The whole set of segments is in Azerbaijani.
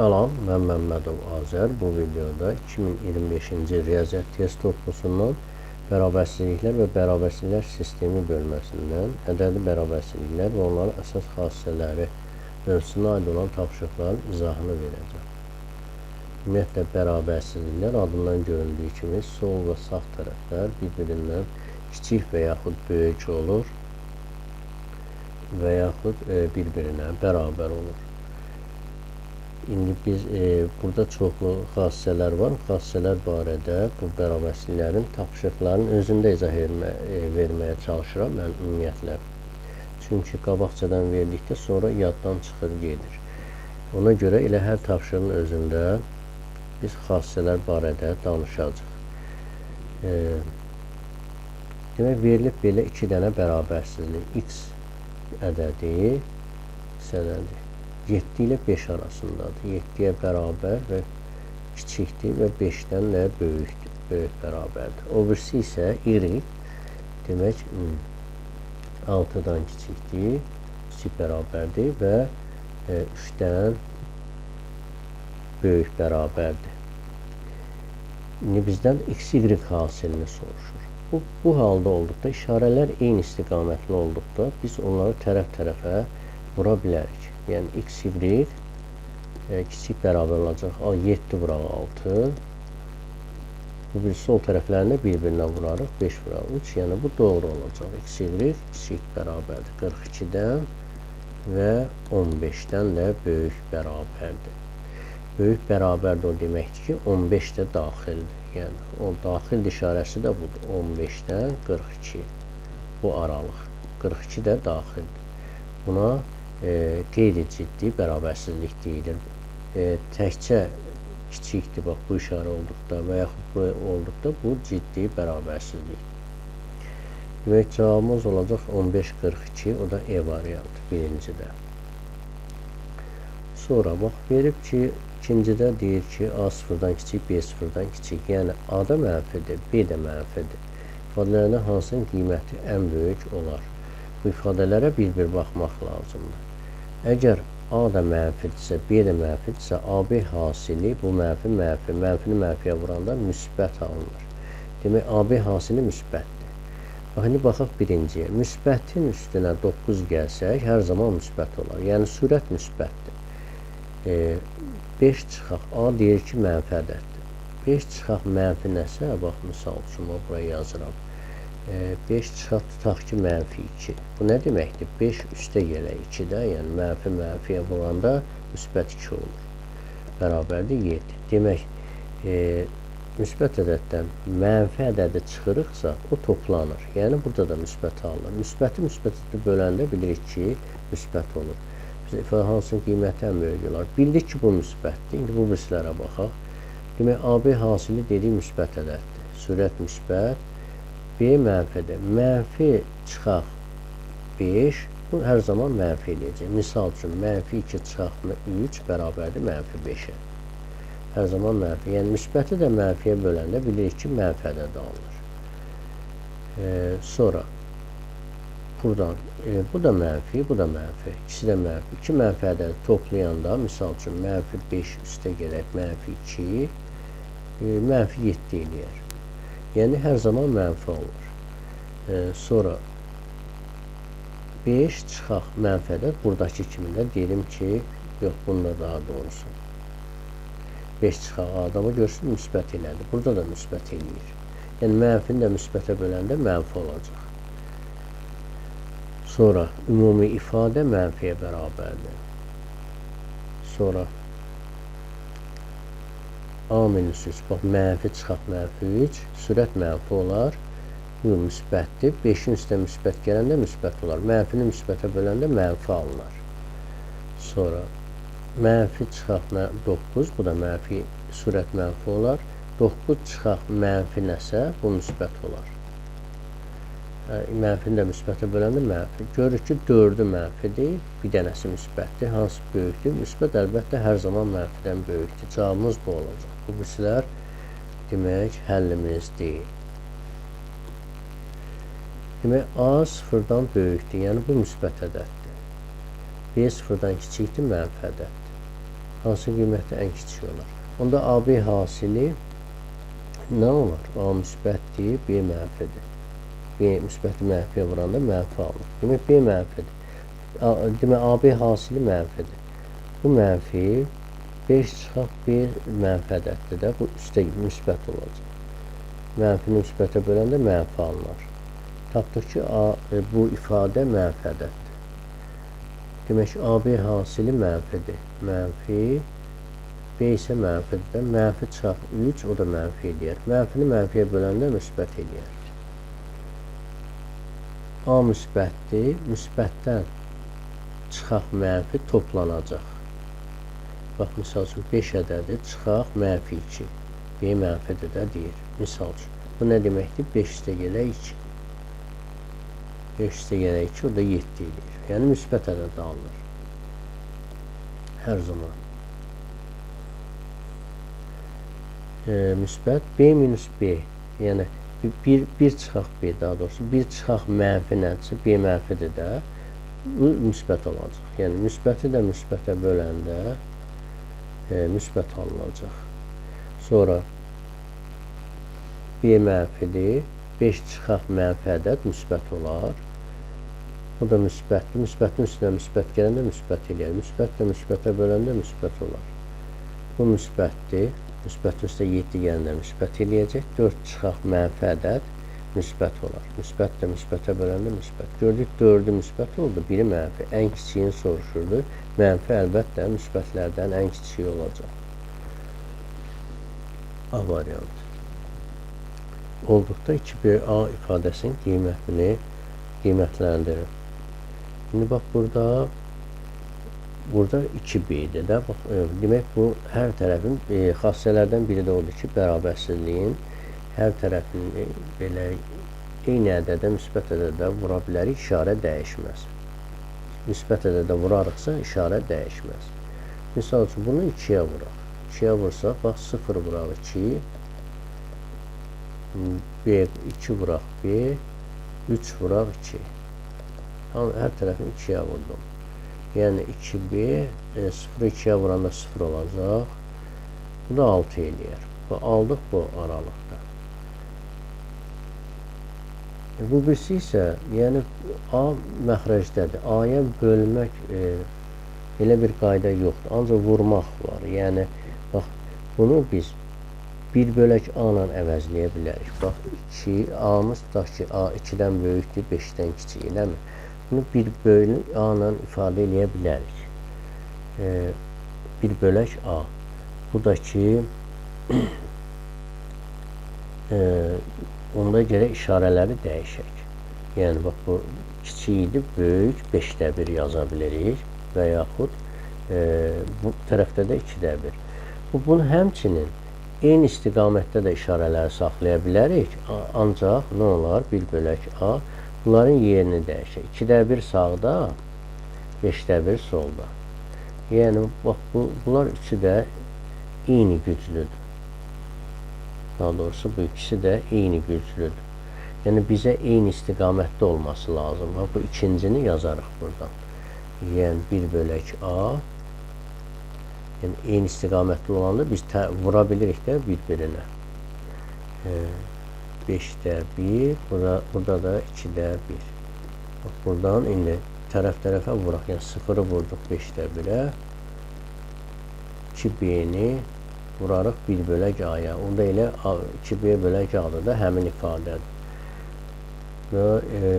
Salam, mən Məmmədov Azər. Bu videoda 2025-ci riyaziyyat test toplusundan bərabərsizliklər və bərabərsizliklər sistemi bölməsindən ədədi bərabərsizliklər və onların əsas xassələri mövzusuna aid olan tapşırıqların izahını verəcəm. Ümumiyyətlə, bərabərsizliklər adından göründüyü kimi sol və sağ tərəflər bir-birindən kiçik və yaxud böyük olur və yaxud bir-birinə bərabər olur. İndi biz burada çoxlu xassələr var. Xassələr barədə bu bərabərsizliklərin tapşırıqların özündə izah verməyə çalışıram mən ümumiyyətlə. Çünki qabaqcadan verdikdə sonra yaddan çıxır gedir. Ona görə elə hər tapşırığın özündə biz xassələr barədə danışacağıq. Demək, verilib belə 2 dənə bərabərsizlik. X ədədi, X ədədi 7 ilə 5 arasındadır. 7-yə bərabər və kiçikdir və 5-dən də böyükdür. Böyük bərabərdir. O birisi isə Y, demək 6-dan kiçikdir, kiçik bərabərdir və 3-dən böyük bərabərdir. İndi bizdən XY hasilini soruşur. Bu halda olduqda, işarələr eyni istiqamətli olduqda biz onları tərəf-tərəfə vura bilərik. Yəni, XY kiçik bərabər olacaq. 7 vuraq 6. Bu bir sol tərəflərini bir-birinə vurarıq. 5 vuraq 3. Yəni, bu doğru olacaq. XY kiçik bərabərdir. 42-dən və 15-dən də böyük bərabərdir. Böyük bərabərdir o deməkdir ki, 15 də daxildir. Yəni, o daxil işarəsi də budur. 15-dən 42. Bu aralıq. 42 də daxildir. Buna qeyri-ciddi bərabərsizlik deyilir. Təkcə kiçikdir, bax, bu işarə olduqda və yaxud bu olduqda bu ciddi bərabərsizlik. Demək, cavabımız olacaq 15-42, o da E variantı birincidə. Sonra, bax, verib ki, ikincidə deyir ki, A sıfırdan kiçik, B sıfırdan kiçik. Yəni, A da mənfidir, B də mənfidir. İfadələrdən hansının qiyməti ən böyük olar? Bu ifadələrə bir-bir baxmaq lazımdır. Əgər A da mənfidirsə, B də mənfidirsə, AB hasili bu mənfini mənfiyə vuranda müsbət alınır. Demək, AB hasili müsbətdir. Bax, indi baxaq birinciyə. Müsbətin üstünə 9 gəlsək, hər zaman müsbət olar. Yəni, sürət müsbətdir. 5 çıxaq, A deyir ki, mənfi ədəddir. 5 çıxaq mənfi nəsə, bax, misal üçün, buraya yazıram. 5 çıxaq tutaq ki, mənfi 2. Bu nə deməkdir? 5 üstə gələ 2-də, yəni mənfiyə vuranda müsbət 2 olur. Bərabərdir 7. Demək, müsbət ədəddən mənfi ədədi çıxırıqsa, o toplanır. Yəni, burada da müsbət alınır. Müsbəti müsbətə böləndə bilirik ki, müsbət olur. Biz ifadə hansının qiyməti ən böyük olar? Bildik ki, bu müsbətdir. İndi bu birisilərə baxaq. Demək, AB hasili dediyi müsbət ədəddir. Sürət müsbət. B mənfidir. Mənfi çıxaq 5, bu hər zaman mənfi eləyəcək. Misal üçün, mənfi 2 çıxaq 3 bərabərdir mənfi 5-ə. Hər zaman mənfi. Yəni, müsbəti də mənfiyə böləndə bilirik ki, mənfi ədəd alınır. Sonra, buradan, bu da mənfi, bu da mənfi. İkisi də mənfi. 2 mənfi ədədi toplayanda, misal üçün, mənfi 5 üstə gələk, mənfi 2, mənfi 7 eləyər. Yəni, hər zaman mənfi olur. Sonra 5 çıxaq mənfi ədəd. Buradakı kimi də deyim ki, yox, bunda daha doğrusu. 5 çıxaq adamı görsün, müsbət elədi. Burada da müsbət eləyir. Yəni, mənfini də müsbətə böləndə mənfi olacaq. Sonra, ümumi ifadə mənfiyə bərabərdir. Sonra, A minus 3, bax, mənfi çıxaq mənfi 3, sürət mənfi olar, bu müsbətdir, 5-in üstə müsbət gələndə müsbət olar, mənfini müsbətə böləndə mənfi alınır. Sonra, mənfi çıxaq 9, bu da mənfi, sürət mənfi olar, 9 çıxaq mənfi nəsə, bu müsbət olar. Mənfini də müsbətə böləndə mənfi. Görürük ki, 4-ü mənfidir, bir dənəsi müsbətdir. Hansı böyükdür? Müsbət əlbəttə hər zaman mənfidən böyükdür. Cavabımız bu olacaq. Bu birisilər demək, həllimiz deyil. Demək, A sıfırdan böyükdür. Yəni, bu müsbət ədəddir. B sıfırdan kiçikdir, mənfi ədəddir. hansı qiymətdə ən kiçik olar? Onda AB hasili nə olar? A müsbətdir, B mənfidir. B müsbəti mənfiyə vuranda mənfi alınır. Demək, B mənfidir. Demək, AB hasili mənfidir. Bu mənfi 5 çıxaq 1 mənfi ədəddir də. Bu üstə müsbət olacaq. Mənfini müsbətə böləndə mənfi alınır. Tapdıq ki, bu ifadə mənfi ədəddir. Demək, AB hasili mənfidir. Mənfi, B isə mənfidir. Mənfi çıxaq 3, o da mənfi eləyər. Mənfini mənfiyə böləndə müsbət eləyər. A müsbətdir. Müsbətdən çıxaq mənfi toplanacaq. Bax, misal üçün 5 ədədi çıxaq mənfi 2. B mənfidir də deyir. Misal üçün. Bu nə deməkdir? 5 üstə gələ 2. 5 üstə gələ 2, o da 7 eləyir. Yəni, müsbət ədəd alınır. Hər zaman. Müsbət B minus B. Yəni, 1 çıxaq B, daha doğrusu 1 çıxaq mənfi nədirsə, B mənfidir də, bu müsbət olacaq. Yəni, müsbəti də müsbətə böləndə müsbət alınacaq. Sonra B mənfidir. 5 çıxaq mənfi ədəd müsbət olar. O da müsbətdir. Müsbətin üstünə müsbət gələndə müsbət eləyər. Müsbət də müsbətə böləndə müsbət olar. Bu müsbətdir. Müsbətin üstə 7 gələndə müsbət eləyəcək. 4 çıxaq mənfi ədəd müsbət olar. Müsbət də müsbətə böləndə müsbət. Gördük, 4-ü müsbət oldu, 1-i mənfi. Ən kiçiyini soruşurdu. Mənfi əlbəttə müsbətlərdən ən kiçiyi olacaq. A variantı. Olduqda 2B-A ifadəsinin qiymətini qiymətləndirir. Şimdi bax, burada 2B-dir də. Demək, bu hər tərəfin xassələrdən biri də odur ki, bərabərsizliyin hər tərəfini belə eyni ədədə, müsbət ədədə vura bilərik, işarə dəyişməz. Müsbət ədədə vurarıqsa, işarə dəyişməz. Misal üçün, bunu 2-yə vuraq. 2-yə vursaq, bax, 0 vuraq 2, B, 2 vuraq B, 3 vuraq 2. Hər tərəfini 2-yə vurdum. Yəni 2B, 0-ı 2-yə vuranda 0 olacaq. Bu da 6 eləyər. Aldıq bu aralıqda. Bu birisi isə, yəni A məxrəcdədir. A-ya bölmək elə bir qayda yoxdur. Ancaq vurmaq var. Yəni, bax, bunu biz 1 bölək A-la əvəzləyə bilərik. Bax, 2, A-mız da ki, A 2-dən böyükdür, 5-dən kiçik, eləmi? Bunu 1 bölək A-la ifadə eləyə bilərik. 1 bölək A. Bu da ki, onda gərək işarələri dəyişək. Yəni, bax, bu kiçik idi, böyük, 5-də 1 yaza bilirik və yaxud bu tərəfdə də 2-də 1. Bunun həmçinin eyni istiqamətdə də işarələri saxlaya bilərik, ancaq nə olar? 1 bölək A, bunların yerini dəyişək. 2-də 1 sağda, 5-də 1 solda. Yəni, bax, bunlar üçü də eyni güclüdür. Daha doğrusu, bu ikisi də eyni güclüdür. Yəni, bizə eyni istiqamətdə olması lazım. Bu ikincini yazarıq buradan. Yəni, 1 bölək A, yəni, eyni istiqamətli olanda biz vura bilirik də bir-birinə. 5-də 1, burada da 2-də 1. Buradan indi tərəf-tərəfə vuraq. Yəni, 0-ı vurduq 5-də 1-ə. 2B-ni vurarıq 1 bölək A-ya. Onda elə 2B bölək A-da da həmin ifadədir.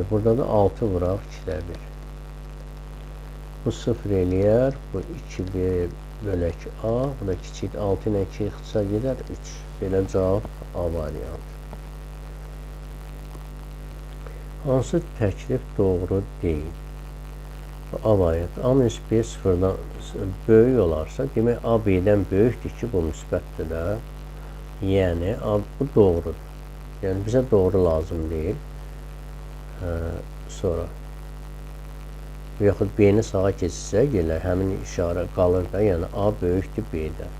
Burada da 6 vuraq 2-də 1. Bu 0 eləyər. Bu 2B bölək A. Bu da kiçik 6 ilə 2 ixtisa gedər 3. Belə cavab A variantı. Hansı təklif doğru deyil? A variantı. A minus B 0-dan böyük olarsa, demək A B-dən böyükdür ki, bu müsbətdir də. Yəni, bu doğrudur. Yəni, bizə doğru lazım deyil. Sonra yaxud B-ni sağa keçsə, gələr, həmin işarə qalır da, yəni A böyükdür B-dən.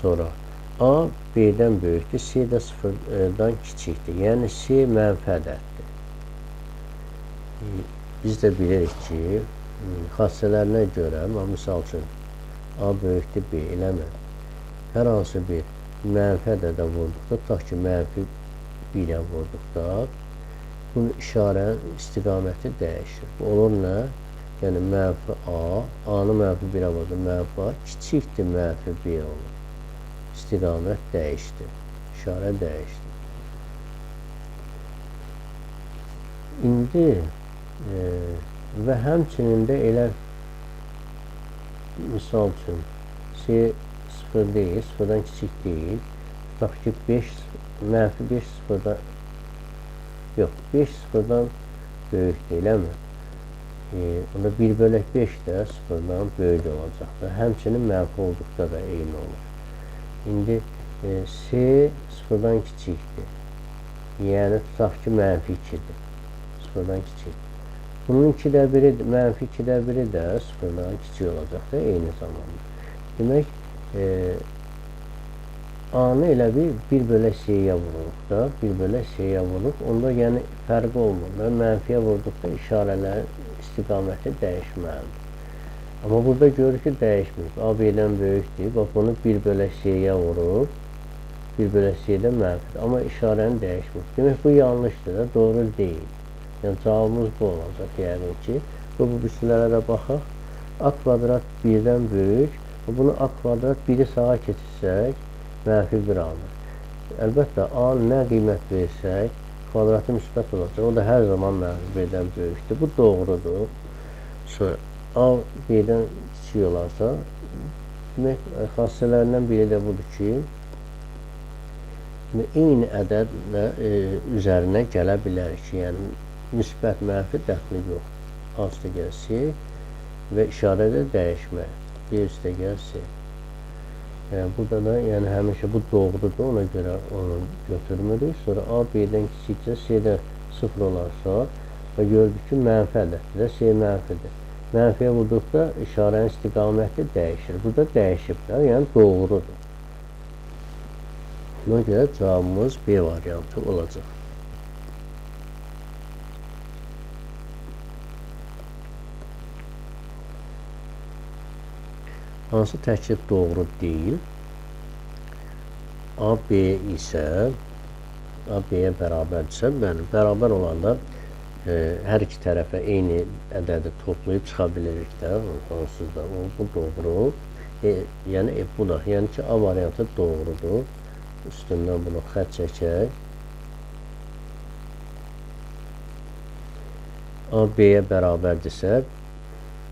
Sonra A B-dən böyükdür, C də 0-dan kiçikdir. Yəni, C mənfi ədəddir. Biz də bilirik ki, xassələrinə görə, misal üçün, A böyükdür B, eləmi? Hər hansı bir mənfi ədədə vurduqda, tutaq ki, mənfi 1-ə vurduqda, bunun işarə istiqaməti dəyişir. Bu olur nə? Yəni, mənfi A, A-nı mənfi 1-ə vurdu, mənfi A kiçikdir mənfi B olur. İstiqamət dəyişdi, işarə dəyişdi. İndi və həmçinin də elə misal üçün C 0 deyil, 0-dan kiçik deyil. Tutaq ki, 5, mənfi 5 0-dan yox, 5 0-dan böyük deyiləmi? Onda 1 bölək 5 də 0-dan böyük olacaqdır. Həmçinin mənfi olduqda da eyni olur. İndi C 0-dan kiçikdir. Yəni, tutaq ki, mənfi 2-dir. 0-dan kiçik. Bunun 2-də biri, mənfi 2-də biri də 0-dan kiçik olacaq da eyni zamanda. Demək, A-nı elə bir bölək C-yə vururuq da, 1 bölək C-yə vururuq. Onda yəni fərqi olmur. Mənfiyə vurduqda işarələrin istiqaməti dəyişməlidir. Amma burada görürük ki, dəyişmir. A B-dən böyükdür. Bax, bunu 1 bölək C-yə vurub, 1 bölək C-də mənfidir. Amma işarəni dəyişmir. Demək, bu yanlışdır da, doğru deyil. Yəni, cavabımız bu olacaq, yəqin ki. Bu birisilərə də baxaq. A kvadrat 1-dən böyük. Bunu A kvadrat 1-i sağa keçirsək, mənfi 1 alır. Əlbəttə, A nə qiymət versək, kvadratı müsbət olacaq. O da hər zaman mənfi 1-dən böyükdür. Bu doğrudur. Sonra A B-dən kiçik olarsa, demək, xassələrindən biri də budur ki, eyni ədədlə üzərinə gələ bilərik ki, yəni, müsbət mənfi dəxli yox. A üstəgəl C və işarə də dəyişmək. B üstəgəl C. Yəni, burada da yəni, həmişə bu doğrudur, ona görə onu götürmürük. Sonra A B-dən kiçikcə C-də 0 olarsa və gördük ki, mənfi ədəddir də C mənfidir. Mənfiyə vurduqda işarənin istiqaməti dəyişir. Burada dəyişib də, yəni doğrudur. Buna görə cavabımız B variantı olacaq. Hansı təklif doğru deyil? A, B isə A, B-yə bərabərdirsə, bərabər olanda hər iki tərəfə eyni ədədi toplayıb çıxa bilirik də, onsuz da bu doğru. Yəni, bu da, yəni ki, A variantı doğrudur. Üstündən bunu xətt çəkək. A, B-yə bərabərdirsə,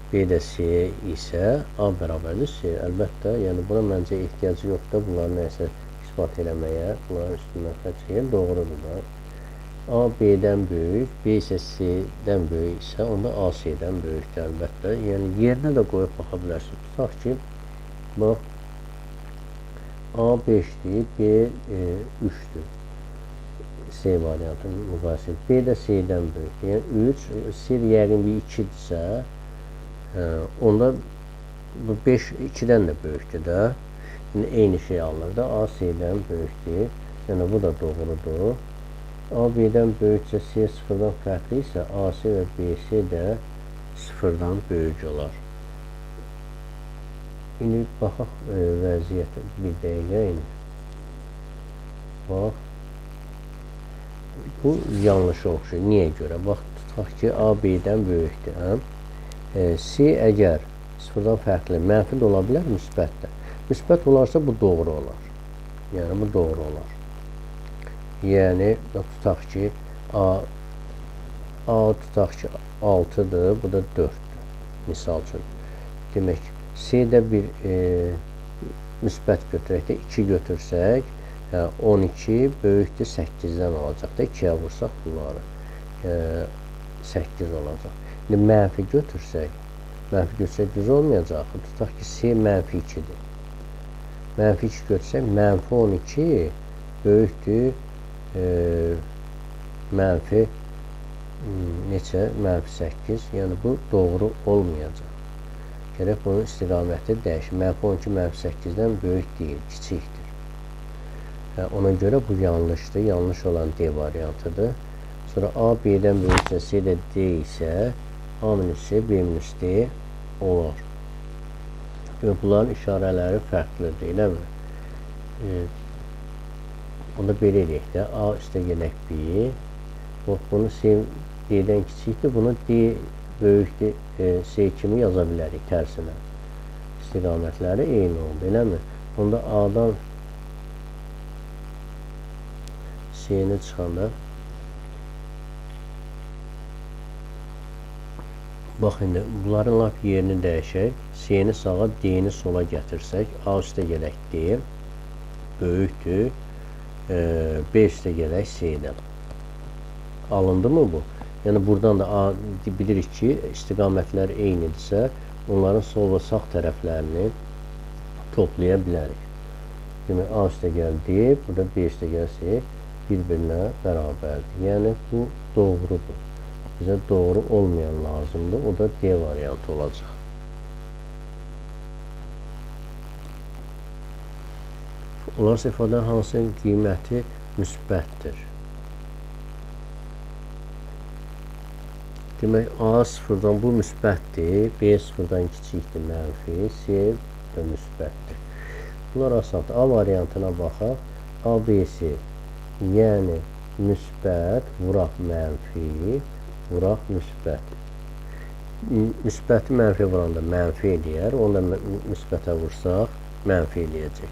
B də C isə A bərabərdir C. Əlbəttə, yəni buna məncə ehtiyacı yoxdur. Bunları nəsə ispat eləməyə, bunların üstündən xətt çəkək, doğrudur da. A B-dən böyük, B isə C-dən böyük isə, onda A C-dən böyükdür əlbəttə. Yəni yerinə də qoyub baxa bilərsiniz. Tutaq ki, bax, A 5-dir, B 3-dür. C variantının müqayisəsi. B də C-dən böyükdür. Yəni 3, C yəqin bir 2-dirsə, onda bu 5 2-dən də böyükdür də. Yəni, eyni şey alınır da. A C-dən böyükdür. Yəni, bu da doğrudur. A B-dən böyüksə C 0-dan fərqli isə A C və B C də 0-dan böyük olar. İndi baxaq vəziyyətə bir dəqiqə indi. Bax. Bu yanlış oxşur. Niyə görə? Bax, tutaq ki, A B-dən böyükdür. Hə? C əgər 0-dan fərqli mənfi də ola bilər, müsbət də. Müsbət olarsa bu doğru olar. Yəni bu doğru olar. Yəni tutaq ki A tutaq ki 6-dır, bu da 4-dür. Misal üçün. Demək C-də bir müsbət götürək də 2 götürsək, 12 böyükdür 8-dən olacaq da 2-yə vursaq bunları 8 olacaq. İndi mənfi götürsək düz olmayacaq. Tutaq ki, C mənfi 2-dir. Mənfi 2 götürsək, mənfi 12 böyükdür mənfi neçə? Mənfi 8. Yəni, bu doğru olmayacaq. Gərək bunun istiqaməti dəyişir. Mənfi 12 mənfi 8-dən böyük deyil, kiçikdir. Ona görə bu yanlışdır. Yanlış olan D variantıdır. Sonra A B-dən böyüksə, C də D isə A minus C, B minus D olar. Bunların işarələri fərqlidir, eləmi? Onu belə eləyək də, A üstə gələk B. Bunu C D-dən kiçikdir, bunu D böyükdür, C kimi yaza bilərik tərsinə. İstiqamətləri eyni oldu, eləmi? Onda A-dan C-ni çıxanda bax, indi bunların lap yerini dəyişək. C-ni sağa, D-ni sola gətirsək, A üstə gələk D böyükdür, B üstə gələk C-dən. Alındı mı bu? Yəni buradan da bilirik ki, istiqamətlər eynidirsə, onların sol və sağ tərəflərini toplaya bilərik. Demək, A üstə gəl D, burada B üstə gəl C bir-birinə bərabərdir. Yəni bu doğrudur. Bizə doğru olmayan lazımdır. O da D variantı olacaq. Olarsa ifadə hansının qiyməti müsbətdir? Demək, A sıfırdan bu müsbətdir, B sıfırdan kiçikdir, mənfi, C də müsbətdir. Bunlar asandır. A variantına baxaq. ABC, yəni müsbət, vuraq mənfi, vuraq müsbət. Müsbəti mənfi vuranda mənfi eləyər, onu da müsbətə vursaq, mənfi eləyəcək.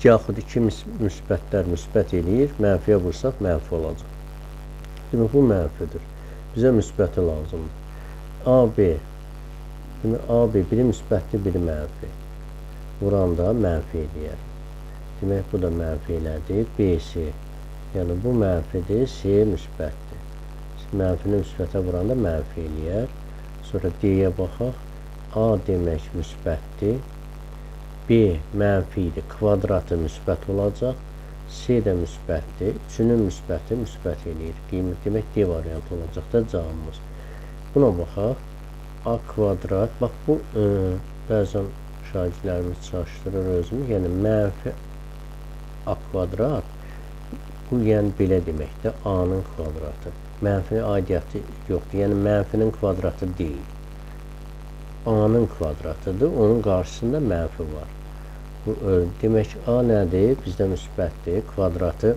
Yaxud iki müsbətlər müsbət eləyir, mənfiyə vursaq, mənfi olacaq. Demək, bu mənfidir. Bizə müsbəti lazımdır. AB, demək, AB biri müsbətdir, biri mənfi. Vuranda mənfi eləyər. Demək, bu da mənfi elədi. BC, yəni bu mənfidir, C müsbətdir. Mənfini müsbətə vuranda mənfi eləyər. Sonra D-yə baxaq. A demək müsbətdir. B mənfidir, kvadratı müsbət olacaq. C də müsbətdir. Üçünün müsbəti müsbət eləyir. Qiymət demək D variantı olacaq da cavabımız. Buna baxaq. A kvadrat. Bax, bu bəzən şagirdlərimiz çalışdırır özünü. Yəni mənfi A kvadrat. Bu yəni belə deməkdir. A-nın kvadratı. Mənfinin aidiyyatı yoxdur. Yəni mənfinin kvadratı deyil. A-nın kvadratıdır. Onun qarşısında mənfi var. Bu, demək, A nədir? Bizdə müsbətdir. Kvadratı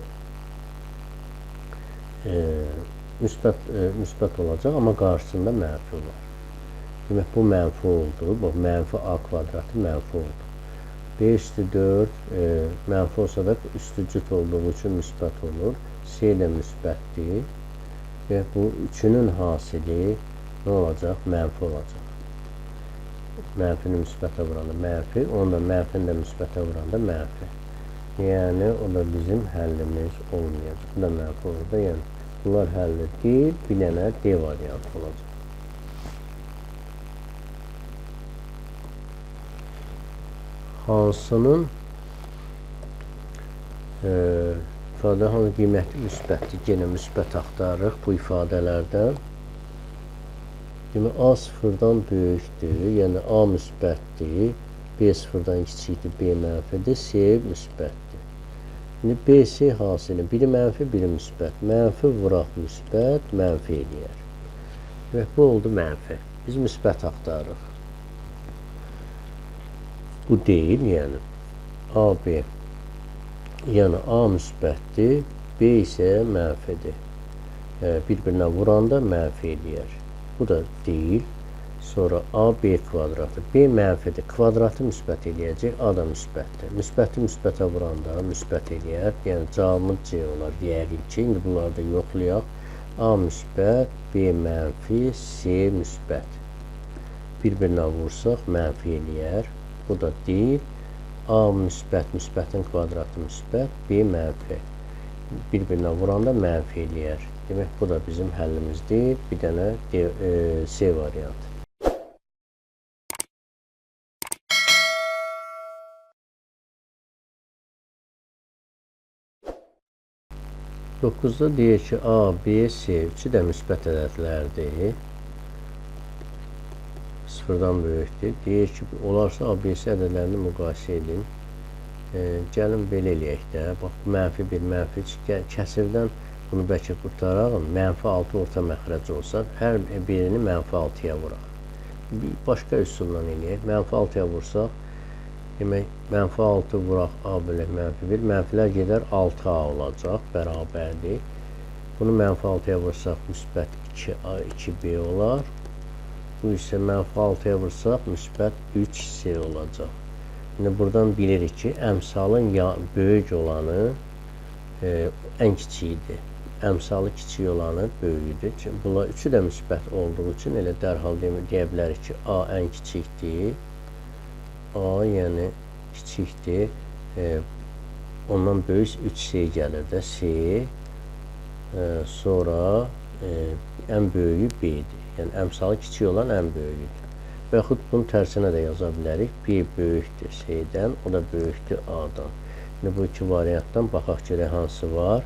müsbət olacaq, amma qarşısında mənfi var. Demək, bu mənfi oldu. Bu, mənfi A kvadratı mənfi oldu. B üstü 4 mənfi olsa da üstü cüt olduğu üçün müsbət olur. C də müsbətdir. Və bu üçünün hasili nə olacaq? Mənfi olacaq. Mənfini müsbətə vuranda mənfi, onu da mənfini də müsbətə vuranda mənfi. Yəni, o da bizim həllimiz olmayacaq. Bu da mənfi olur da, yəni, bunlar həlli deyil, bir dənə D variantı olacaq. Hansının ifadə hansı qiyməti müsbətdir? Yenə müsbət axtarırıq bu ifadələrdən. Demək, A sıfırdan böyükdür, yəni A müsbətdir, B sıfırdan kiçikdir, B mənfidir, C müsbətdir. İndi BC hasili, biri mənfi, biri müsbət. Mənfi vuraq müsbət, mənfi eləyər. Demək, bu oldu mənfi. Biz müsbət axtarırıq. Bu deyil, yəni AB, yəni A müsbətdir, B isə mənfidir. Bir-birinə vuranda mənfi eləyər. Bu da deyil. Sonra AB kvadratı, B mənfidir, kvadratı müsbət eləyəcək, A da müsbətdir. Müsbəti müsbətə vuranda müsbət eləyər, yəni cavabımız C olar, deyərik ki, indi bunları da yoxlayaq. A müsbət, B mənfi, C müsbət. Bir-birinə vursaq mənfi eləyər. Bu da deyil. A müsbət, müsbətin kvadratı müsbət, B mənfi. Bir-birinə vuranda mənfi eləyər. Demək, bu da bizim həllimiz deyil. Bir dənə C variantı. 9-da deyir ki, A, B, C üçü də müsbət ədədlərdir. Sıfırdan böyükdür. Deyir ki, olarsa A, B, C ədədlərini müqayisə edin. Gəlin belə eləyək də. Bax, mənfi 1, mənfi 2. Kəsirdən bunu bəlkə qurtaraq. Mənfi 6 orta məxrəc olsa, hər birini mənfi 6-ya vuraq. başqa üsulla eləyək. -6-ya vursaq, demək, -6 vuraq A bölək -1, mənfilər gedər 6A olacaq, bərabərdir. Bunu -6-ya vursaq, müsbət 2A, 2B olar. Bu isə -6-ya vursaq, müsbət 3C olacaq. İndi buradan bilirik ki, əmsalın böyük olanı ən kiçiyidir. Əmsalı kiçik olanı böyüdür. Bunlar üçü də müsbət olduğu üçün elə dərhal deyə bilərik ki, A ən kiçikdir. A, yəni kiçikdir. Ondan böyük 3C gəlir də. C. Sonra ən böyüyü B-dir. Yəni, əmsalı kiçik olan ən böyüyüdür. Və yaxud bunun tərsinə də yaza bilərik. B böyükdür C-dən, o da böyükdür A-dan. İndi bu iki variantdan baxaq ki, hansı var?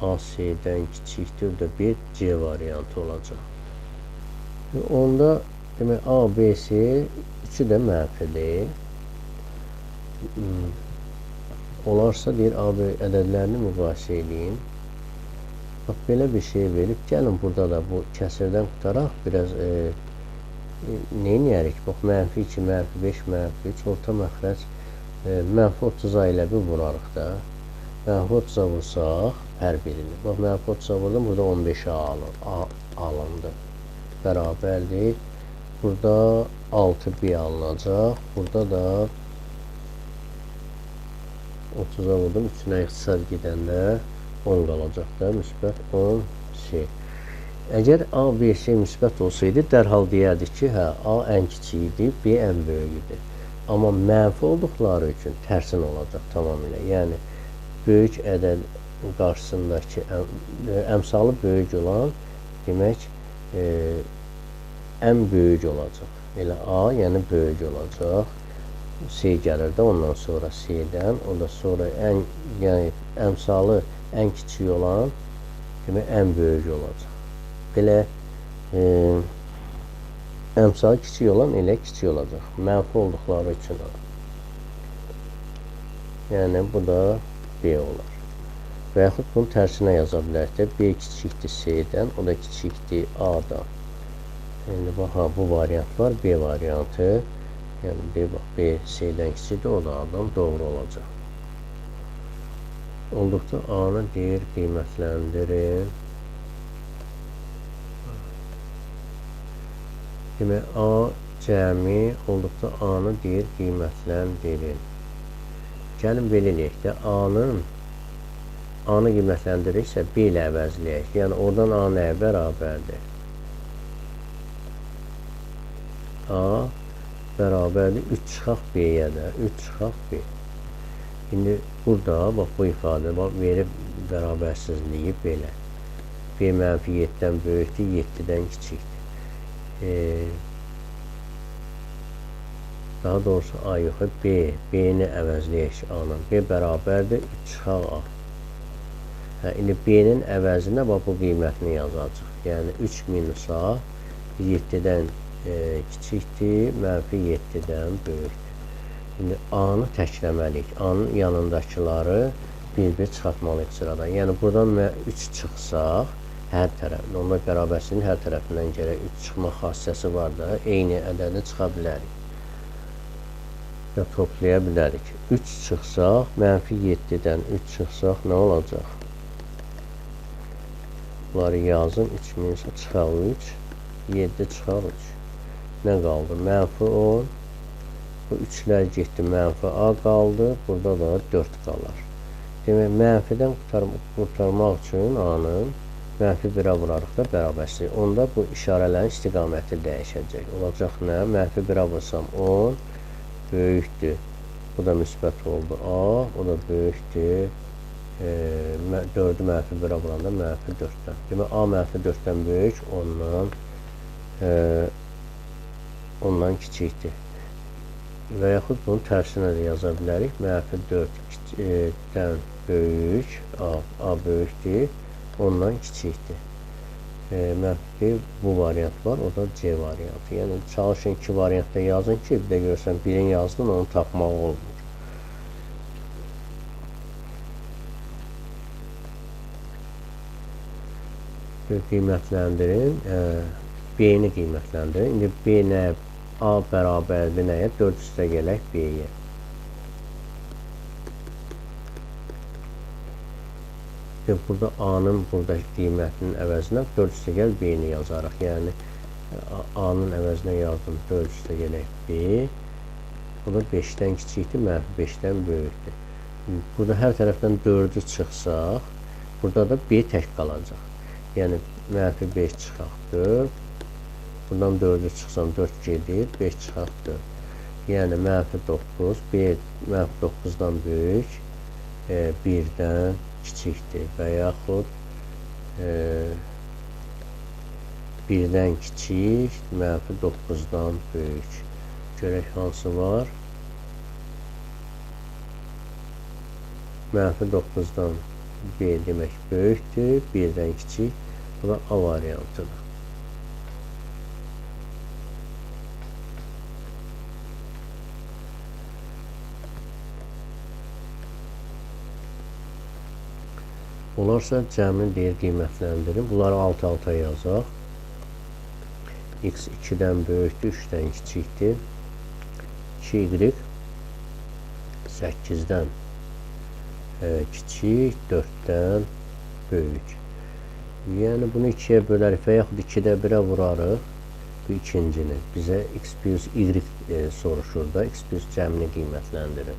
A C-dən kiçikdir, o da bir C variantı olacaq. Onda demək A, B, C üçü də mənfidir. Olarsa deyir, A, B ədədlərini müqayisə edeyim. Bax, belə bir şey verib. Gəlin burada da bu kəsirdən qutaraq biraz neyniyərik? Bax, -2, -5, -3 orta məxrəc -30-a ilə bir vurarıq da. -30-a vursaq hər birini. Bax, -30-a vurdum, burada 15-ə alındı. Bərabərdir. Burada 6B alınacaq. Burada da 30-a vurdum. Üçünə ixtisar gedəndə 10 qalacaq da, müsbət 10C. Əgər A, B, C müsbət olsaydı, dərhal deyərdik ki, hə, A ən kiçiyidir, B ən böyüdür. Amma mənfi olduqları üçün tərsin olacaq tamamilə. Yəni, böyük ədəd qarşısındakı əmsalı böyük olan, demək, ən böyük olacaq. Elə A, yəni böyük olacaq. C gəlir də ondan sonra C-dən, o da sonra yəni əmsalı ən kiçik olan, demək, ən böyük olacaq. Belə əmsalı kiçik olan elə kiçik olacaq. Mənfi olduqları üçün. Yəni, bu da B olar. Və yaxud bunun tərsinə yaza bilərik də. B kiçikdir C-dən, o da kiçikdir A-dan. Yəni, bax, bu variant var, B variantı. Yəni, B C-dən kiçikdir, o da A-dan doğru olacaq. Olduqda A-nı deyir, qiymətləndirin. Demək, A cəmi olduqda A-nı deyir, qiymətləndirin. Gəlin belə eləyək də, A-nı qiymətləndiriksə, B ilə əvəzləyək. Yəni, oradan A nəyə bərabərdir? A bərabərdir 3 çıxaq B-yə də, 3 çıxaq B. İndi burada, bax, bu ifadə verib bərabərsizliyi belə. B -7-dən böyükdür, 7-dən kiçikdir. Daha doğrusu A yox, B-ni əvəzləyək A-nın. B bərabərdir 3 çıxaq A. İndi B-nin əvəzinə bax, bu qiymətini yazacaq. Yəni, 3 minus A 7-dən kiçikdir, -7-dən böyükdür. Şimdi A-nı təkləməliyik. A-nın yanındakıları bir-bir çıxartmalıyıq sıradan. Yəni, buradan 3 çıxsaq, hər tərəfindən, onda bərabərsizliyin hər tərəfindən gərək 3 çıxma xassəsi var da, eyni ədədi çıxa bilərik. Ya toplaya bilərik. 3 çıxsaq, -7-dən 3 çıxsaq nə olacaq? Bunları yazın, 3 minus çıxaq 3, 7 çıxaq 3. Nə qaldı? -10. Bu 3'lər getdi, -A qaldı. Burada da 4 qalar. Demək, mənfidən qurtarmaq üçün A-nın -1'ə vurarıq da bərabərsizlik. Onda bu işarələrin istiqaməti dəyişəcək. Olacaq nə? -1'ə vursam 10 böyükdür. Bu da müsbət oldu A. O da böyükdür. 4'ü -1'ə vuranda -4'dən. Demək, A -4'dən böyük, ondan kiçikdir. Və yaxud bunun tərsinə də yaza bilərik. -4'dən böyük, A böyükdür, ondan kiçikdir. Bu variant var, o da C variantı. Yəni, çalışın 2 variantda yazın ki, bir də görsən, birini yazdın, onu tapmaq olmur. Qiymətləndirin, B-ni qiymətləndirin. İndi B nə A bərabərdir nəyə? 4 üstəgələk B-yə. Burada A-nın buradakı qiymətinin əvəzinə 4 üstəgəl B-ni yazarıq. Yəni A-nın əvəzinə yazdım 4 üstəgələk B. Bu da 5-dən kiçikdir, mənfi 5-dən böyükdür. Burada hər tərəfdən 4'ü çıxsaq, burada da B tək qalacaq. Yəni mənfi 5 çıxaq 4. Buradan 4'ü çıxsam 4 gedir, 5 çıxaq 4. Yəni mənfi 9, B mənfi 9-dan böyük, 1-dən kiçikdir və yaxud 1-dən kiçik, mənfi 9-dan böyük. Görək hansı var? Mənfi 9-dan B demək böyükdür, 1-dən kiçik. Bu da A variantıdır. Olarsa cəmini deyir qiymətləndirin. Bunları alt-alta yazaq. X 2-dən böyükdür, 3-dən kiçikdir. 2y 8-dən kiçik, 4-dən böyük. Yəni bunu 2-yə bölərik və yaxud 2-də 1-ə vurarıq. Bu ikincini. Bizə x plus y soruşur da, x plus cəmini qiymətləndirin.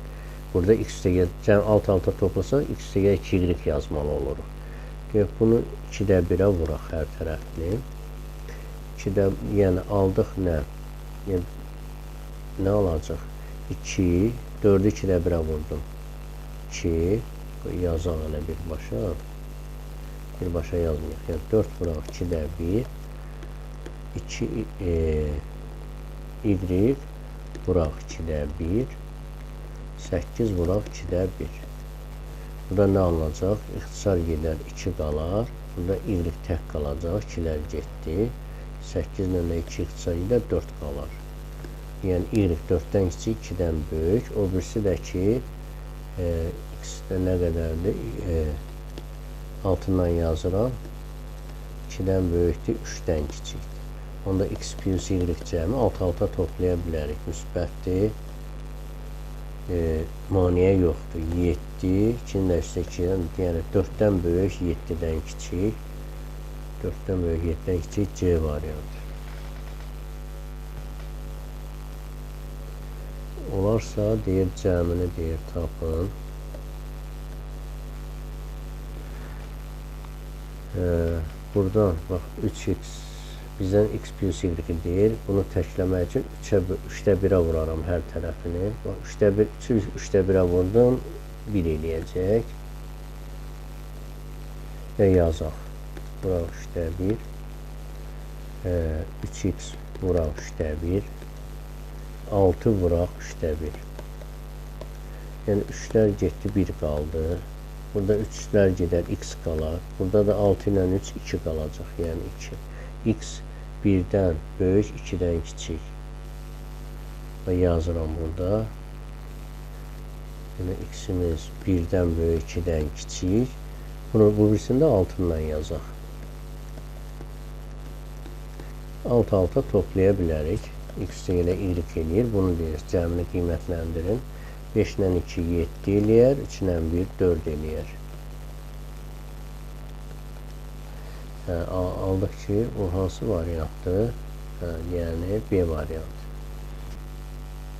Burada x üstəgəl cəm alt-alta toplasaq, x üstəgəl 2y yazmalı oluruq. Bunu 2-də 1-ə vuraq hər tərəfini. 2-də, yəni aldıq nə? Yəni nə alacaq? 2, 4-ü 2-də 1-ə vurdum. 2, yazaq hələ birbaşa. Birbaşa yazmayaq. Yəni 4 vuraq 2-də 1, 2 y vuraq 2-də 1, 8 vuraq 2-də 1. Burada nə alınacaq? İxtisar gedər 2 qalar. Burada y tək qalacaq. 2-lər getdi. 8 ilə 2 ixtisar gedər 4 qalar. Yəni y 4-dən kiçik, 2-dən böyük. O birisi də ki x-də nə qədərdir? Altından yazıram. 2-dən böyükdür, 3-dən kiçikdir. Onda x plus y cəmi alt-alta toplaya bilərik. Müsbətdir. Maniyə yoxdur. 7, 2-nin də üstə 2-dən, yəni 4-dən böyük, 7-dən kiçik. 4-dən böyük, 7-dən kiçik C variantı. Olarsa deyir cəmini deyir tapın. Buradan bax 3x bizdən x plus y deyir. Bunu təkləmək üçün 3-də 1-ə vuraram hər tərəfini. 3-də 1-ə vurdum, 1 eləyəcək. Və yazaq. Vuraq 3-də 1. 3x vuraq 3-də 1. 6 vuraq 3-də 1. Yəni 3-lər getdi, 1 qaldı. Burada 3-lər gedər, x qalar. Burada da 6 ilə 3, 2 qalacaq. Yəni 2. X 1-dən böyük, 2-dən kiçik. Və yazıram burada. Yəni x-imiz 1-dən böyük, 2-dən kiçik. Bu birisində altından yazaq. Alt-alta toplaya bilərik. X-də elə y eləyir. Bunu deyir, cəmini qiymətləndirin. 5 ilə 2, 7 eləyər. 3 ilə 1, 4 eləyər. Aldıq ki, o hansı variantdır? Yəni B variantı.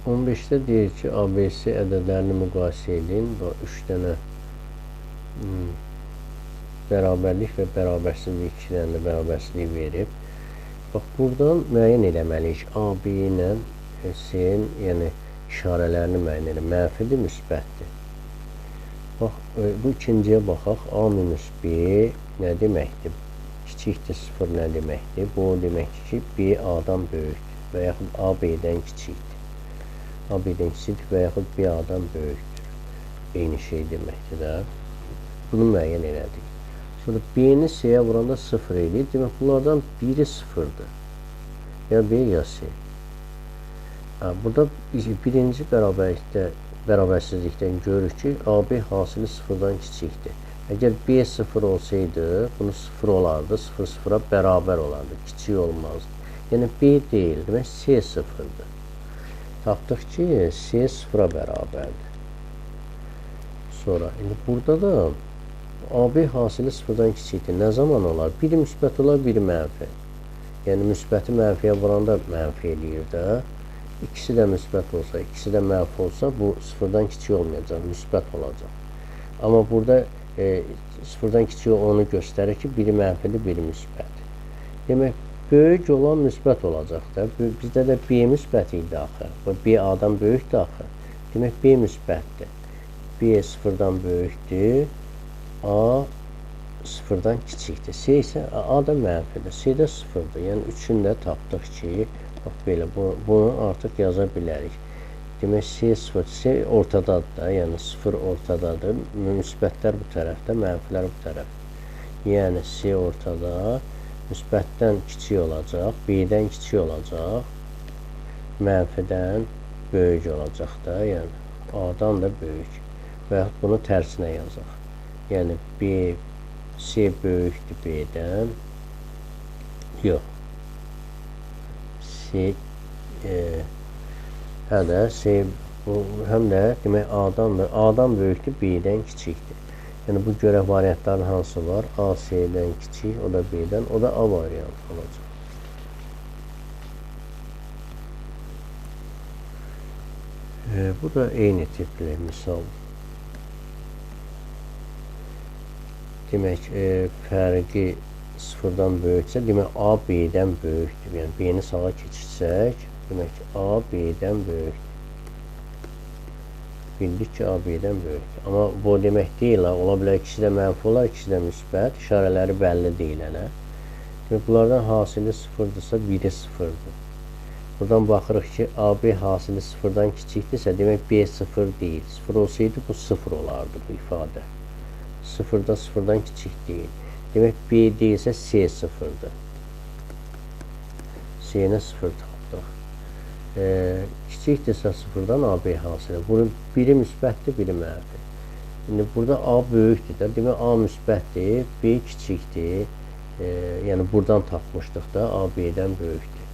15-də deyir ki, ABC ədədlərini müqayisə edin. 3 dənə bərabərlik və bərabərsizlik, 2 dənə də bərabərsizlik verib. Bax, buradan müəyyən eləməliyik. A, B ilə C-nin, yəni işarələrini müəyyən eləməliyik. Mənfidir, müsbətdir. Bax, bu ikinciyə baxaq. A minus B nə deməkdir? Kiçikdir 0 nə deməkdir? Bu deməkdir ki, B A-dan böyükdür və yaxud A B-dən kiçikdir. A B-dən kiçikdir və yaxud B A-dan böyükdür. Eyni şey deməkdir də. Bunu müəyyən elədik. Sonra B-ni C-yə vuranda 0 eləyir. Demək, bunlardan biri 0-dır. Ya B, ya C. Burada birinci bərabərsizlikdən görürük ki, AB hasili 0-dan kiçikdir. Əgər B 0 olsaydı, bunu 0 olardı, 0 0-a bərabər olardı, kiçik olmazdı. Yəni B deyil, demək C sıfırdır. Tapdıq ki, C sıfıra bərabərdir. Sonra, indi burada da AB hasili sıfırdan kiçikdir. Nə zaman olar? Biri müsbət olar, biri mənfi. Yəni, müsbəti mənfiyə vuranda mənfi eləyir də. İkisi də müsbət olsa, ikisi də mənfi olsa, bu sıfırdan kiçik olmayacaq, müsbət olacaq. Amma burada sıfırdan kiçik onu göstərir ki, biri mənfidir, biri müsbət. Demək, böyük olan müsbət olacaq da. Bizdə də B müsbət idi axı. B A-dan böyükdür axı. Demək, B müsbətdir. B sıfırdan böyükdür. A sıfırdan kiçikdir. C isə A-da mənfidir. C də sıfırdır. Yəni, üçünü də tapdıq ki, bax, belə, bunu artıq yaza bilərik. Demək, C sıfır, C ortadadır da, yəni sıfır ortadadır. Müsbətlər bu tərəfdə, mənfilər bu tərəfdə. Yəni, C ortada, müsbətdən kiçik olacaq, B-dən kiçik olacaq, mənfidən böyük olacaq da, yəni A-dan da böyük. Və yaxud bunu tərsinə yazaq. Yəni, C böyükdür B-dən. Yox. C, həm də demək A-dandır. A-dan böyükdür, B-dən kiçikdir. Yəni, bu görək variantların hansı var? A, C-dən kiçik, o da B-dən, o da A variantı olacaq. Bu da eyni tipli misal. Demək, fərqi sıfırdan böyüksə, demək, A, B-dən böyükdür. Yəni, B-ni sağa keçirsək, demək ki, A, B-dən böyükdür. Bildik ki, A, B-dən böyükdür. Amma bu demək deyil, ola bilər, ikisi də mənfi olar, ikisi də müsbət. İşarələri bəlli deyil hələ. Demək, bunlardan hasili sıfırdırsa, biri sıfırdır. Buradan baxırıq ki, A, B hasili sıfırdan kiçikdirsə, demək, B sıfır deyil. Sıfır olsaydı, bu sıfır olardı bu ifadə. Sıfırda sıfırdan kiçik deyil. Demək, B deyilsə, C sıfırdır. C-nə sıfır tapdıq. Kiçikdirsə sıfırdan AB hasili. Bunun biri müsbətdir, biri mənfi. İndi burada A böyükdür də. Demək, A müsbətdir, B kiçikdir. Yəni, buradan tapmışdıq da, A B-dən böyükdür.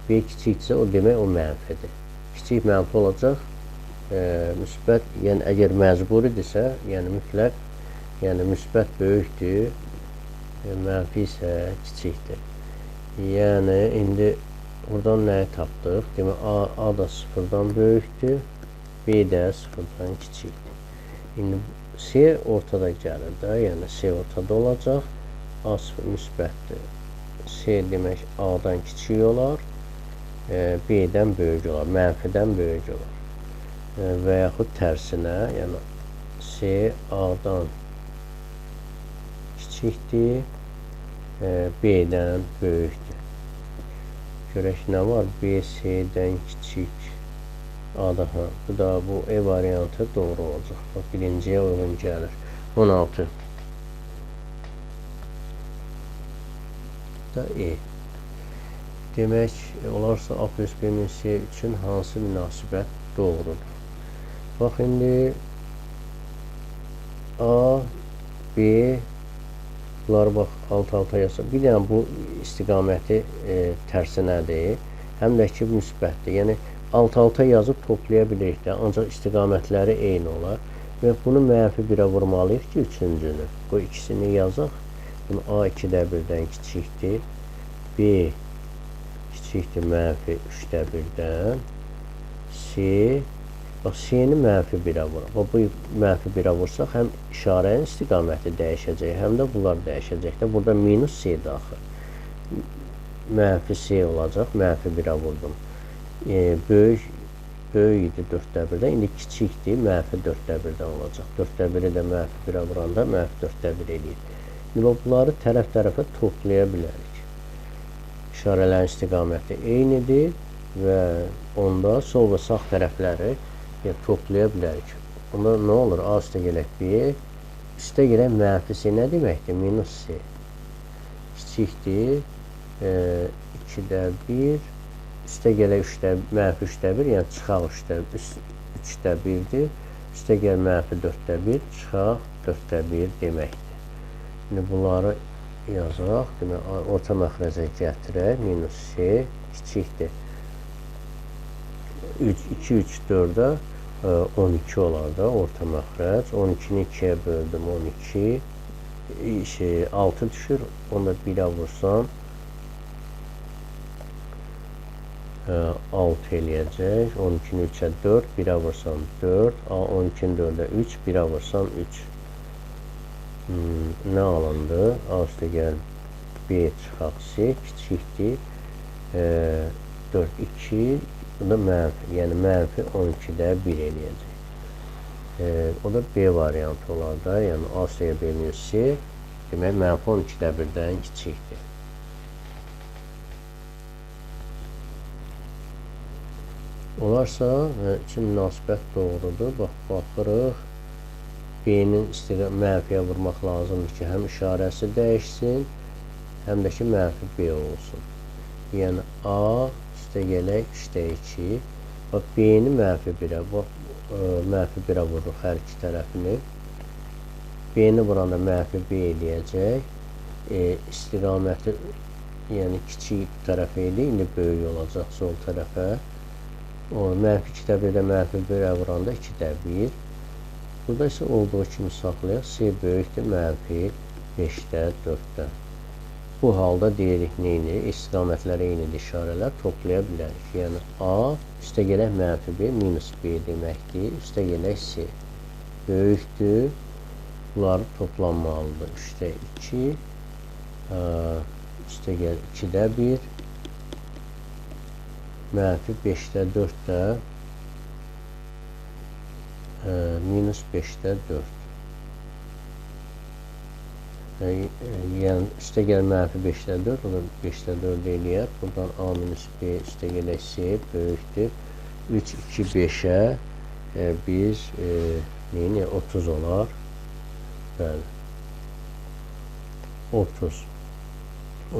B kiçikdirsə, o demək, o mənfidir. Kiçik mənfi olacaq. Müsbət, yəni, əgər məcburidirsə, yəni mütləq, yəni müsbət böyükdür, mənfi isə kiçikdir. Yəni, indi buradan nəyi tapdıq? Demək, A da sıfırdan böyükdür, B də sıfırdan kiçikdir. İndi C ortada gəlir də, yəni C ortada olacaq, A sıfır müsbətdir. C demək, A-dan kiçik olar, B-dən böyük olar, mənfidən böyük olar. Və yaxud tərsinə, yəni C A-dan kiçikdir, B-dən böyükdür. Görək, nə var? B, C-dən kiçik. A-daha. Bu da bu E variantı doğru olacaq. Bax, birinciyə uyğun gəlir. 16. Da E. Demək, olarsa A plus B min C üçün hansı münasibət doğrudur? Bax, indi A, B, bunları bax, alt-alta yazsaq. Bir dənə bu istiqaməti tərsinədir, həm də ki, müsbətdir. Yəni, alt-alta yazıb toplaya bilirik də, ancaq istiqamətləri eyni olar. Və bunu mənfi 1-ə vurmalıyıq ki, üçüncünü. Bu ikisini yazaq. Bunu A 2-də 1-dən kiçikdir. B kiçikdir mənfi 3-də 1-dən. C, bax, C-ni mənfi 1-ə vuraq. Bu mənfi 1-ə vursaq, həm işarənin istiqaməti dəyişəcək, həm də bunlar dəyişəcək də. Burada minus C daxil. Mənfi C olacaq, mənfi 1-ə vurdum. Böyük idi 4-də 1-dən, indi kiçikdir, mənfi 4-də 1-dən olacaq. 4-də 1-i də mənfi 1-ə vuranda mənfi 4-də 1 eləyir. İndi bunları tərəf-tərəfə toplaya bilərik. İşarələrin istiqaməti eynidir və onda sol və sağ tərəfləri toplaya bilərik. Onda nə olur? A üstə gələk B, üstə gələk mənfi C nə deməkdir? Minus C. Kiçikdir, 2-də 1, üstə gələk mənfi 3-də 1, yəni çıxaq 3-də 1-dir. Üstə gəl mənfi 4-də 1, çıxaq 4-də 1 deməkdir. Şimdi bunları yazaq. Demək, orta məxrəcə gətirək. Minus C kiçikdir. 2, 3, 4-ə 12 olar da orta məxrəc. 12-ni 2-yə böldüm, 12. 6 düşür. Onu da 1-ə vursam 6 eləyəcək. 12-ni 3-ə 4, 1-ə vursam 4. 12-ni 4-ə 3, 1-ə vursam 3. Nə alındı? A üstə gəl B çıxaq C kiçikdir. 4, 2. Bu da mənfi. Yəni mənfi 12-də 1 eləyəcək. O da B variantı olar da. Yəni A üstə B minus C. Demək, mənfi 12-də 1-dən kiçikdir. Olarsa, iki münasibət doğrudur. Baxırıq. B-nin mənfiyə vurmaq lazımdır ki, həm işarəsi dəyişsin, həm də ki, mənfi B olsun. Yəni, A üstə gələk 3-də 2. Bax, B-ni mənfi 1-ə, mənfi 1-ə vururuq hər iki tərəfini. B-ni vuranda mənfi B eləyəcək. İstiqaməti, yəni kiçik tərəfə eləyək, indi böyük olacaq sol tərəfə. Mənfi 2-də 1-də mənfi 1-ə vuranda 2-də 1. Burada isə olduğu kimi saxlayaq. C böyükdür, mənfi 5-də 4-də. Bu halda deyirik neyini? İstiqamətləri eynidir, işarələr toplaya bilərik. Yəni A üstə gələk mənfi B minus B deməkdir. Üstə gələk C böyükdür. Bunları toplanmalıdır. 3-də 2 üstə gəl 2-də 1 mənfi 5-də 4-də minus 5-də 4. Yəni, üstə gəl mənfi 5-də 4, o da 5-də 4 eləyər. Buradan A minus B üstə gələk C böyükdür. 3, 2, 5-ə biz 30 olar. Bəli. 30.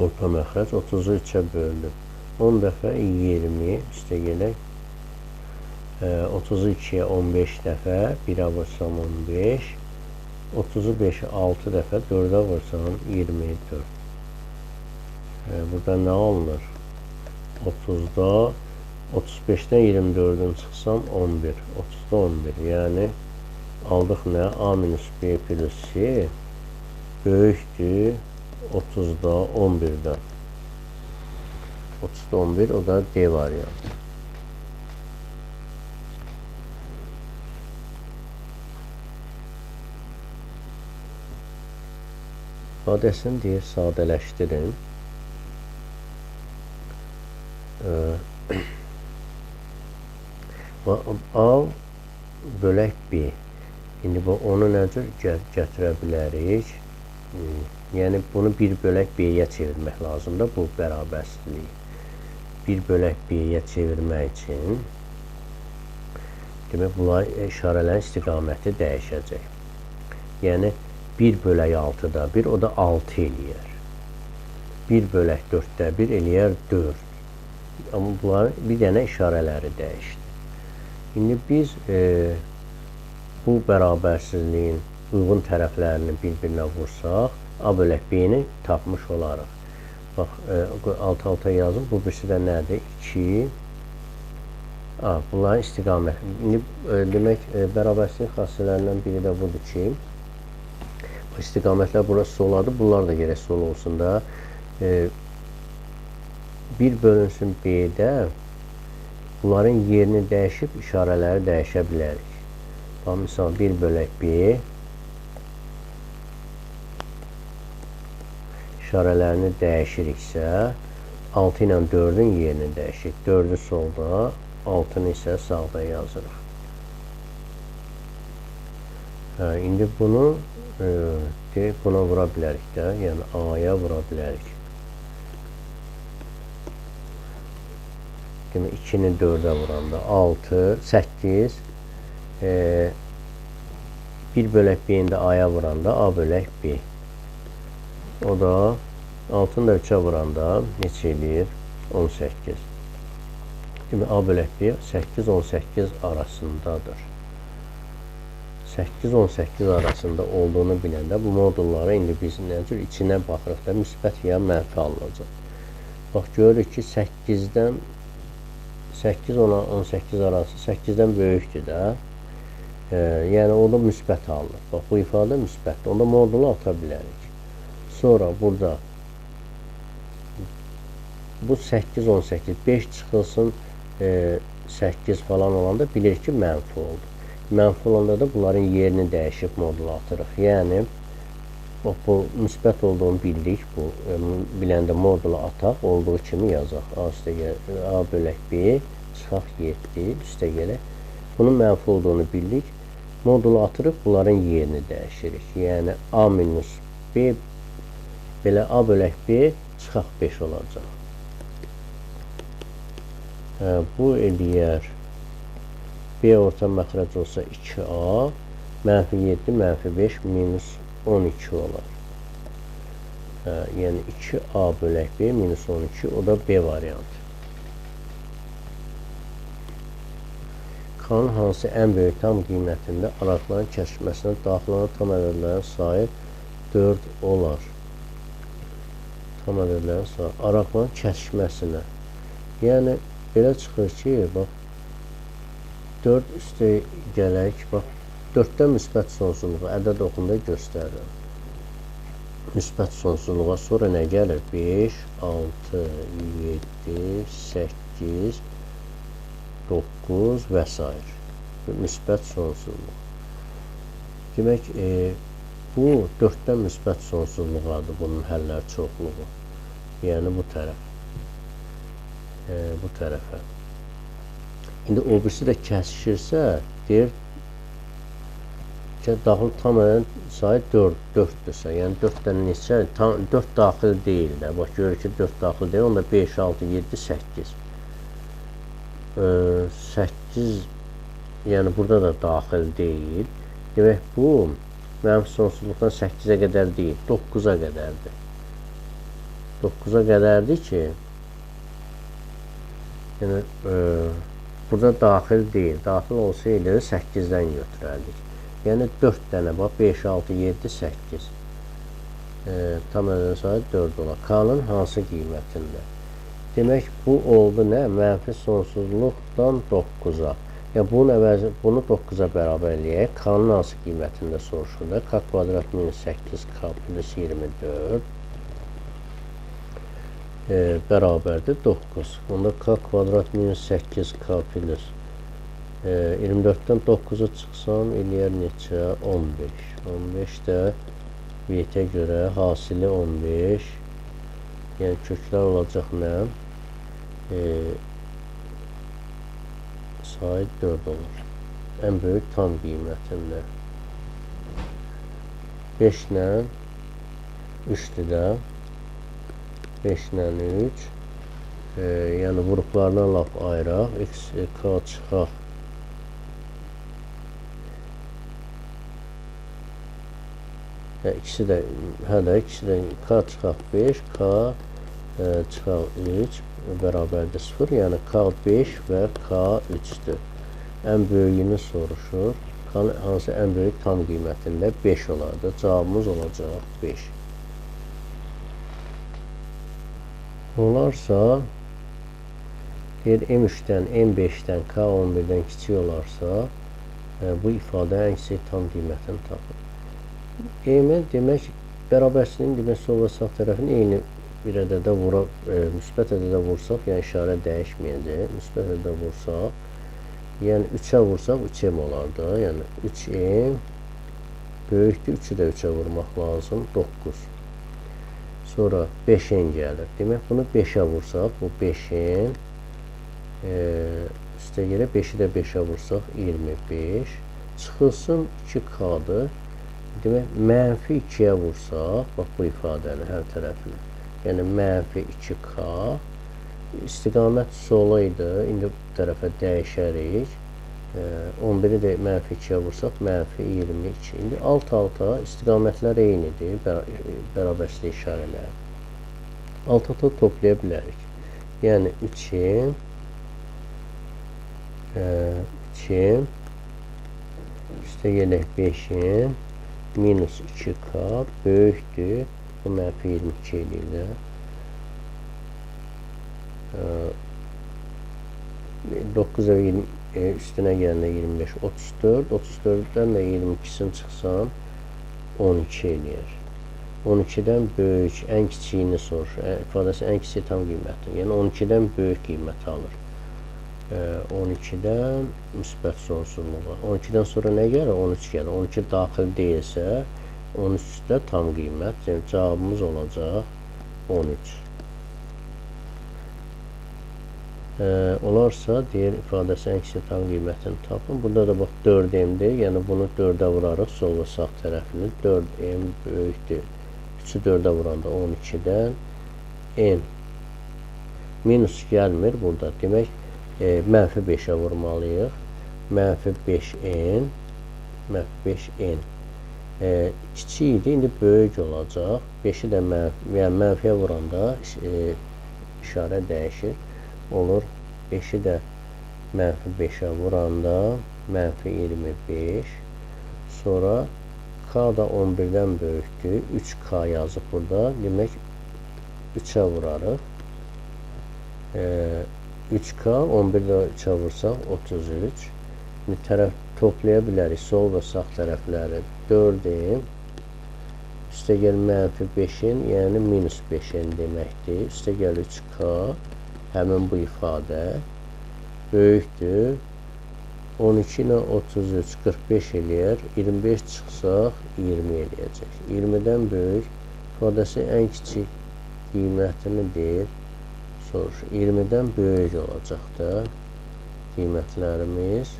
Orta məxrəc 30-u 3-ə böldüm. 10 dəfə 20 üstə gələk. 30-u 2-yə 15 dəfə, 1-ə vursam 15, 30-u 5-ə 6 dəfə, 4-ə vursam 24. Burada nə alınır? 30-da 35-dən 24-ün çıxsam 11, 30-da 11. Yəni, aldıq nə? A minus B plus C böyükdür 30-da 11-də. 30-da 11, o da D variantı. İfadəsini deyir, sadələşdirin. A bölək B. İndi onu necə gətirə bilərik? Yəni, bunu 1 bölək B-yə çevirmək lazımdır, bu bərabərsizliyi. 1 bölək B-yə çevirmək üçün demək, bunlar işarələrin istiqaməti dəyişəcək. Yəni, 1 bölək 6-da 1, o da 6 eləyər. 1 bölək 4-də 1 eləyər 4. Amma bunların bir dənə işarələri dəyişdi. İndi biz bu bərabərsizliyin uyğun tərəflərini bir-birinə vursaq, A bölək B-ni tapmış olarıq. Bax, alt-alta yazım. Bu birisi də nədir? 2. Bunların istiqaməti. İndi demək, bərabərsizlik xassələrindən biri də budur ki, istiqamətlər burası soladır, bunlar da gərək sol olsun da. 1 bölünsün B-də bunların yerini dəyişib işarələri dəyişə bilərik. Misal 1 bölək B işarələrini dəyişiriksə 6 ilə 4-ün yerini dəyişik. 4-ü solda, 6-nı isə sağda yazırıq. İndi bunu buna vura bilərik də, yəni A-ya vura bilərik. Demək, 2-ni 4-ə vuranda 6, 8, 1 bölək B-ni də A-ya vuranda A bölək B. O da 6-nı da 3-ə vuranda neçə eləyir? 18. Demək, A bölək B 8-18 arasındadır. 8-18 arasında olduğunu biləndə bu modullara indi biz nə cür içinə baxırıq da müsbət ya mənfi alınacaq. Bax görürük ki 8-dən 8-18 arası 8-dən böyükdür də. Yəni o da müsbət alınır. Bax bu ifadə müsbətdir. Onda modulu ata bilərik. Sonra burada bu 8-18 5 çıxılsın 8 falan olanda bilir ki mənfi oldu. Mənfi olanda da bunların yerini dəyişib modula atırıq. Yəni bu müsbət olduğunu bildik. Bu biləndə modula ataq, olduğu kimi yazaq. A bölək B çıxaq 7 üstə gələk. Bunun mənfi olduğunu bildik. Modulu atırıq, bunların yerini dəyişirik. Yəni A minus B belə A bölək B çıxaq 5 olacaq. Bu eləyər B orta məxrəc olsa 2A, mənfi 7, mənfi 5, minus 12 olar. Yəni 2A bölək B minus 12, o da B variantı. K-nın hansı ən böyük tam qiymətində araqların kəsməsinə daxil olan tam ədədlərin sayı 4 olar. Tam ədədlərin sayı araqların kəsməsinə. Yəni belə çıxır ki, bax 4 üstə gələk, bax 4-dən müsbət sonsuzluğa ədəd oxunda göstərir. Müsbət sonsuzluğa sonra nə gəlir? 5, 6, 7, 8, 9 və s. Müsbət sonsuzluq. Demək, bu 4-dən müsbət sonsuzluğadır bunun həllər çoxluğu. Yəni bu tərəf. Bu tərəfə. İndi o birisi də kəsişirsə, deyir ki, daxil tam ədəd sayı 4-dürsə. Yəni 4-dən neçə? 4 daxil deyil də. Bax, görür ki, 4 daxil deyil. Onda 5, 6, 7, 8. 8, yəni burada da daxil deyil. Demək, bu mənfi sonsuzluqdan 8-ə qədər deyil, 9-a qədərdir. 9-a qədərdir ki, yəni, burada daxil deyil. Daxil olsaydı 8-dən götürərdik. Yəni 4 dənə, bax 5, 6, 7, 8. Tam ədəd sayı 4 olar. K-nın hansı qiymətində? Demək, bu oldu nə? Mənfi sonsuzluqdan 9-a. Yəni bunun əvəzi, bunu 9-a bərabər eləyək. K-nın hansı qiymətində soruşur da? K kvadrat minus 8K plus 24 bərabərdir 9. Onda K kvadrat minus 8K plus 24-dən 9-u çıxsam eləyər neçə? 15. 15 də VT görə hasili 15. Yəni köklər olacaq nə? Sayı 4 olur. Ən böyük tam qiymətində. 5 ilə 3-dür də. 5 ilə 3. Yəni vuruqlarına laf ayıraq. X, K çıxaq. İkisi də, ikisi də K çıxaq 5, K çıxaq 3 bərabərdir 0. Yəni K 5 və K 3-dür. Ən böyüyünü soruşur. K-nın hansı ən böyük tam qiymətində 5 olardı. Cavabımız olacaq 5. Olarsa M3-dən, M5-dən, K11-dən kiçik olarsa bu ifadə ən kiçik tam qiymətini tapır. Demək, bərabərsinin demək, sol və sağ tərəfini eyni bir ədədə vuraq, müsbət ədədə vursaq, yəni işarə dəyişməyəcək. Müsbət ədədə vursaq, yəni 3-ə vursaq 3M olar da. Yəni 3M böyükdür, 3-ü də 3-ə vurmaq lazım, 9. Sonra 5N gəlir. Demək, bunu 5-ə vursaq, bu 5N üstə yerə 5-i də 5-ə vursaq 25. Çıxılsın 2K-dır. Demək, mənfi 2-yə vursaq, bax bu ifadəni hər tərəfini. Yəni mənfi 2K. İstiqamət sola idi. İndi bu tərəfə dəyişərik. 11-i də mənfi 2-yə vursaq, mənfi 22. İndi alt-alta istiqamətlər eynidir, bərabərsizlik işarələri. Alt-alta toplaya bilərik. Yəni 3M üstəgələk 5'in minus 2k böyükdür. Bu mənfi 22 eləyir də. 9 və 20 üstünə gələndə 25, 34. 34'dən də 22'sini çıxsam 12 eləyir. 12'dən böyük, ən kiçiyini soruşur. İfadəsi ən kiçik tam qiymətdir. Yəni 12'dən böyük qiymət alır. 12'dən müsbət sonsuzluğa. 12'dən sonra nə gəlir? 13 gəlir. 12 daxil deyilsə 13'də tam qiymət. Yəni cavabımız olacaq 13. Olarsa deyir ifadəsi ən kiçik tam qiymətini tapın. Burada da bax 4m'dir. Yəni bunu 4'ə vurarıq sol və sağ tərəfini. 4m böyükdür. 3'ü 4'ə vuranda 12'dən n minus gəlmir burada. Demək mənfi 5'ə vurmalıyıq. Mənfi 5n mənfi 5n kiçik idi, indi böyük olacaq. 5'i də yəni mənfiyə vuranda işarə dəyişir. Olur 5'i də mənfi 5'ə vuranda mənfi 25. Sonra k da 11'dən böyükdür. 3k yazıb burada. Demək 3'ə vurarıq. 3k 11'də 3'ə vursaq 33. Bir tərəf toplaya bilərik. Sol və sağ tərəfləri 4'im. Üstəgəl mənfi 5'in, yəni minus 5'in deməkdir. Üstəgəl 3k həmin bu ifadə böyükdür. 12 ilə 33 45 eləyər. 25 çıxsaq 20 eləyəcək. 20'dən böyük ifadəsi ən kiçik qiymətini deyir. Soruşur. 20'dən böyük olacaq da qiymətlərimiz.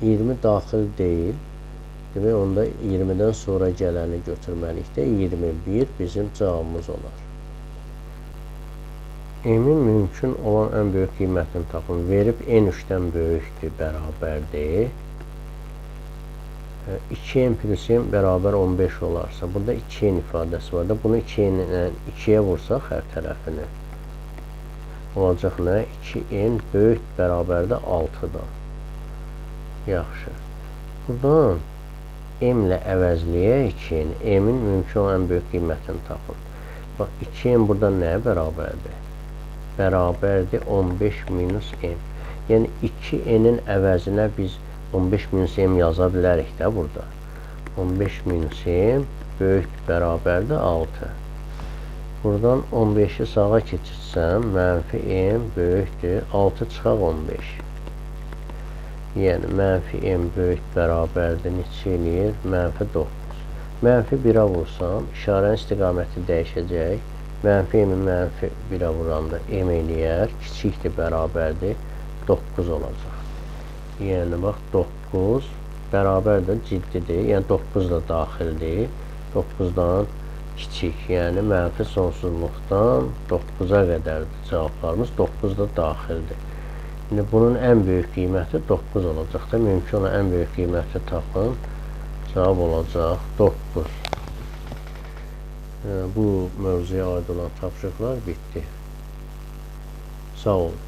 20 daxil deyil. Demək onda 20'dən sonra gələni götürməliyik də 21 bizim cavabımız olar. M'in mümkün olan ən böyük qiymətini tapın. Verib n 3'dən böyükdür, bərabərdir. 2n plus n bərabər 15 olarsa, burada 2n ifadəsi var da, bunu 2'yə vursaq hər tərəfini. Olacaq nə? 2n böyük bərabərdə 6'dan. Yaxşı. Buradan m ilə əvəzləyək 2n. M'in mümkün olan ən böyük qiymətini tapın. Bax, 2n burada nəyə bərabərdir? Bərabərdir 15 minus m. Yəni 2n'in əvəzinə biz 15 minus m yaza bilərik də burada. 15 minus m böyük bərabərdir 6. Buradan 15'i sağa keçirsəm, mənfi m böyükdür 6 çıxaq 15. Yəni mənfi m böyük bərabərdir neçə eləyir? Mənfi 9. Mənfi 1'ə vursam, işarənin istiqaməti dəyişəcək. Mənfi m-i mənfi 1'ə vuranda m eləyər, kiçikdir, bərabərdir, 9 olacaq. Yəni, bax, 9 bərabər də ciddidir, yəni 9 da daxildir, 9'dan kiçik, yəni mənfi sonsuzluqdan 9'a qədərdir cavablarımız, 9 da daxildir. Yəni, bunun ən böyük qiyməti 9 olacaq da, mümkün olan ən böyük qiyməti tapın, cavab olacaq 9. Bu mövzuya aid olan tapşırıqlar bitdi. Sağ olun.